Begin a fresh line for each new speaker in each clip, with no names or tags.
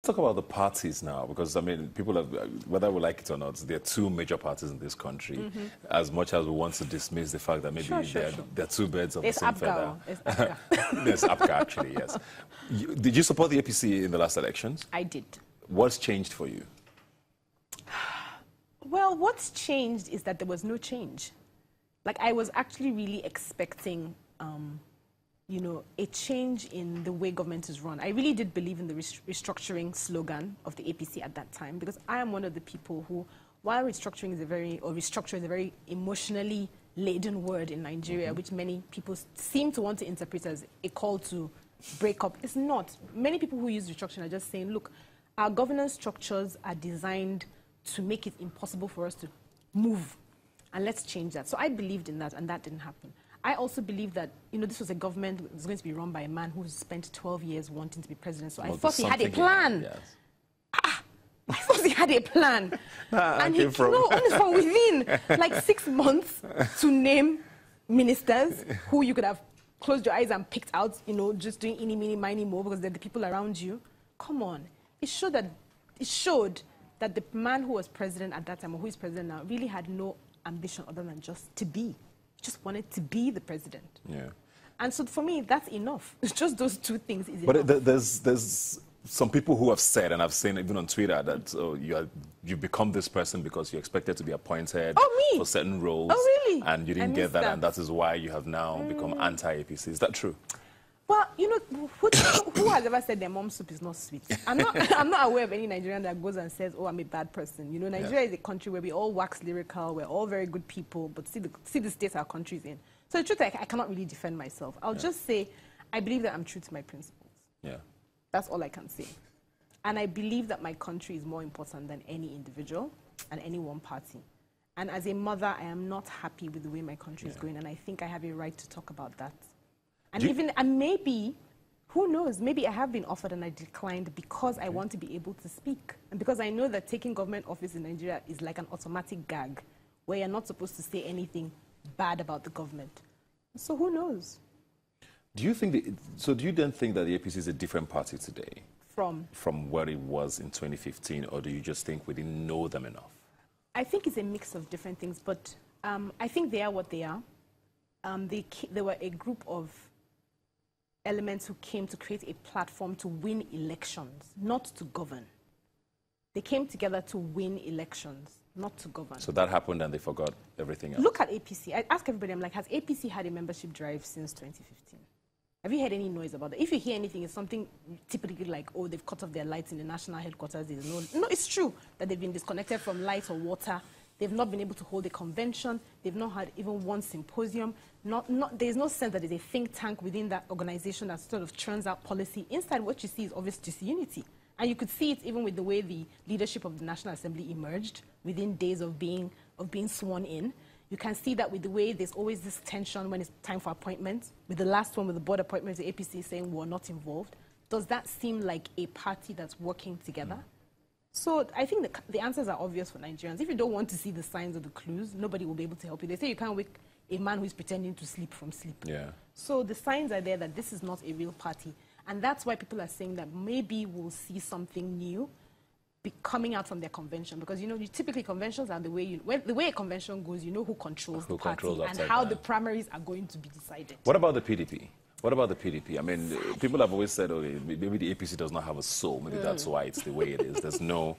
talk about the parties now, because, I mean, people have, whether we like it or not, there are two major parties in this country. As much as we want to dismiss the fact that maybe they're two birds of the same feather. There's APGA, actually, yes. Did you support the APC in the last elections?
I did.
What's changed for you?
Well, what's changed is that there was no change. Like, I was actually really expecting, you know, a change in the way government is run. I really did believe in the restructuring slogan of the APC at that time, because I am one of the people who, while restructuring is restructure is a very emotionally laden word in Nigeria, which many people seem to want to interpret as a call to break up. It's not. Many people who use restructuring are just saying, look, our governance structures are designed to make it impossible for us to move, and let's change that. So I believed in that, and that didn't happen. I also believe that, you know, this was a government that was going to be run by a man who spent 12 years wanting to be president. So I thought he had a plan. I thought he had a plan. And he, from within like 6 months to name ministers who you could have closed your eyes and picked out, you know, just doing eeny, meeny, miny, mo, because they're the people around you. Come on. It showed that the man who was president at that time, or who is president now, really had no ambition other than just to be. Just wanted to be the president. Yeah. And so for me, that's enough. It's just those two things is enough.
But there's some people who have said, and I've seen even on Twitter, that you become this person because you expected to be appointed for certain roles.
Oh, really?
And you didn't get that, and that is why you have now become anti-APC. Is that true?
Well, you know, who has ever said their mom's soup is not sweet? I'm not aware of any Nigerian that goes and says, oh, I'm a bad person. You know, Nigeria is a country where we all wax lyrical, we're all very good people, but see the state our country is in. So the truth, I cannot really defend myself. I'll just say, I believe that I'm true to my principles. Yeah. That's all I can say. And I believe that my country is more important than any individual and any one party. And as a mother, I am not happy with the way my country is going, and I think I have a right to talk about that. And maybe, who knows, maybe I have been offered and I declined because I want to be able to speak. And because I know that taking government office in Nigeria is like an automatic gag, where you're not supposed to say anything bad about the government. So who knows?
Do you then think that the APC is a different party today? From where it was in 2015, or do you just think we didn't know them enough?
I think it's a mix of different things, but I think they are what they are. They were a group of elements who came to create a platform to win elections, not to govern. They came together to win elections, not to govern.
So that happened and they forgot everything else.
Look at APC. I ask everybody, I'm like, has APC had a membership drive since 2015? Have you heard any noise about that? If you hear anything, it's something typically like, oh, they've cut off their lights in the national headquarters. No, it's true that they've been disconnected from light or water. They've not been able to hold a convention. They've not had even one symposium. There's no sense that there's a think tank within that organization that sort of churns out policy. Inside, what you see is obvious disunity. And you could see it even with the way the leadership of the National Assembly emerged within days of being sworn in. You can see that with the way there's always this tension when it's time for appointments. With the last one, with the board appointments, the APC saying we're not involved. Does that seem like a party that's working together? So I think the answers are obvious for Nigerians. If you don't want to see the signs or the clues, nobody will be able to help you. They say you can't wake a man who is pretending to sleep from sleep. Yeah. So the signs are there that this is not a real party. And that's why people are saying that maybe we'll see something new coming out from their convention. Because, you know, typically conventions are the way a convention goes, you know who controls the party and how the primaries are going to be decided.
What about the PDP? What about the PDP? I mean, people have always said, okay, maybe the APC does not have a soul. Maybe that's why it's the way it is. There's no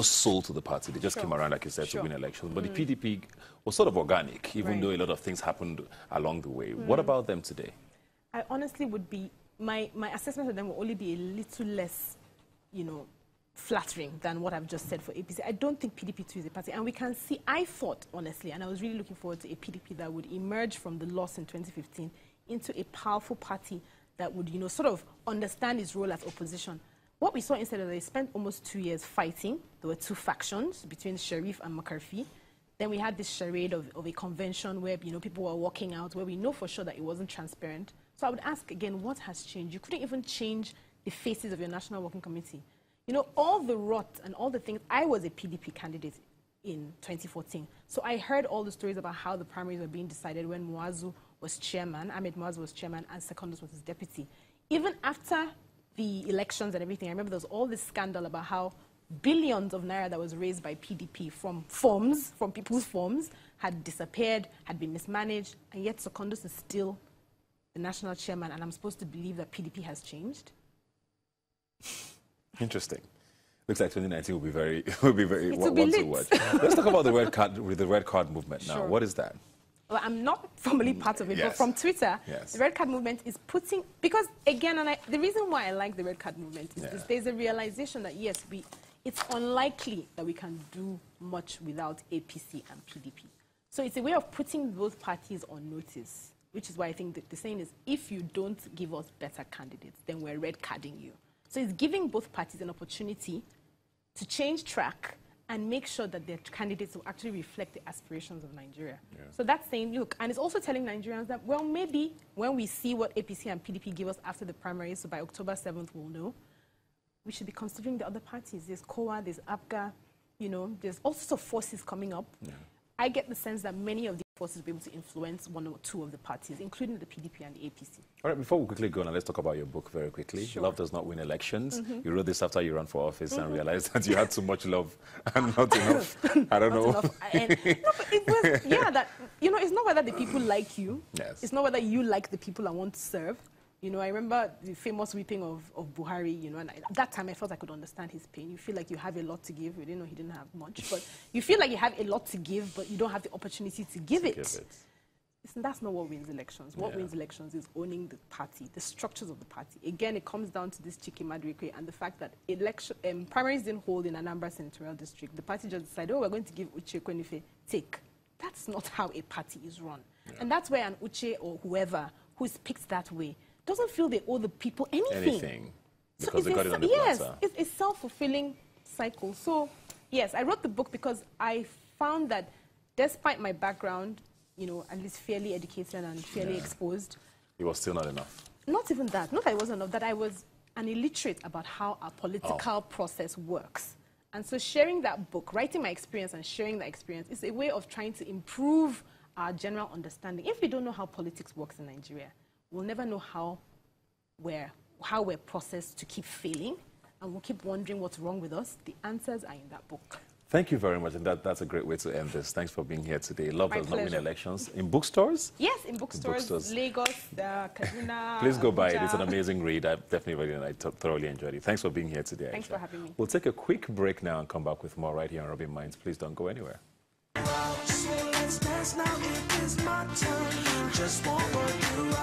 soul to the party. They just came around, like you said, to win elections. But the PDP was sort of organic, even though a lot of things happened along the way. What about them today?
I honestly would be, my assessment of them will only be a little less, you know, flattering than what I've just said for APC. I don't think PDP2 is a party. And we can see, I thought, honestly, and I was really looking forward to a PDP that would emerge from the loss in 2015 into a powerful party that would, you know, sort of understand its role as opposition. What we saw instead of they spent almost 2 years fighting. There were two factions between Sharif and McCarthy. Then we had this charade of a convention where, you know, people were walking out, where we know for sure that it wasn't transparent. So I would ask again, what has changed? You couldn't even change the faces of your National Working Committee. You know, all the rot and all the things. I was a PDP candidate in 2014. So I heard all the stories about how the primaries were being decided when Muazu was chairman, Ahmed Muazu was chairman, and Secondus was his deputy. Even after the elections and everything, I remember there was all this scandal about how billions of naira that was raised by PDP from forms, from people's forms, had disappeared, had been mismanaged, and yet Secondus is still the national chairman, and I'm supposed to believe that PDP has changed?
Interesting. Looks like 2019 will be very, one to watch. Let's talk about the red card movement now.
Sure.
What is that?
Well, I'm not formally part of it,
Yes.
but from Twitter,
Yes.
the red card movement is putting, because again, the reason why I like the red card movement is this, there's a realization that yes, it's unlikely that we can do much without APC and PDP. So it's a way of putting both parties on notice, which is why I think that the saying is, if you don't give us better candidates, then we're red carding you. So it's giving both parties an opportunity to change track and make sure that their candidates will actually reflect the aspirations of Nigeria. Yeah. So that's saying, look, and it's also telling Nigerians that, well, maybe when we see what APC and PDP give us after the primaries, so by October 7th we'll know, we should be considering the other parties. There's COA, there's APGA, you know, there's all sorts of forces coming up. Yeah. I get the sense that many of these forces will be able to influence one or two of the parties, including the PDP and the APC. All right,
before we quickly go on, let's talk about your book very quickly. Sure. Love Does Not Win Elections. You wrote this after you ran for office and realized that you had too much love and not enough. I don't know.
No, but it was, yeah, that, you know, it's not whether the people like you. Yes. It's not whether you like the people I want to serve. You know, I remember the famous weeping of Buhari, you know, and at that time I felt I could understand his pain. You feel like you have a lot to give. We didn't know he didn't have much. But you feel like you have a lot to give, but you don't have the opportunity to give it. Listen, that's not what wins elections. What wins elections is owning the party, the structures of the party. Again, it comes down to this Chike Madueke and the fact that primaries didn't hold in Anambra Senatorial District. The party just decided, oh, we're going to give Uche Kwenife take. That's not how a party is run. Yeah. And that's where an Uche or whoever who's picked that way doesn't feel they owe the people anything.
Because they got it on the
platter. Yes, it's a self-fulfilling cycle. So, yes, I wrote the book because I found that despite my background, you know, at least fairly educated and fairly exposed,
it was still not enough.
Not even that. Not that it wasn't enough, that I was an illiterate about how our political process works. And so sharing that book, writing my experience and sharing that experience is a way of trying to improve our general understanding. If we don't know how politics works in Nigeria, we'll never know how we're processed to keep failing, and we'll keep wondering what's wrong with us. The answers are in that book.
Thank you very much, and that's a great way to end this. Thanks for being here today. Love Does Not Win Elections. In bookstores?
Yes, in bookstores. Lagos, Kaduna.
Please go buy it. It's an amazing read. I definitely read it, and I thoroughly enjoyed it. Thanks for being here today, Ayisha.
Thanks for having me.
We'll take a quick break now and come back with more right here on Rubbin Minds. Please don't go anywhere.
So let's dance now, it is my turn. Just one more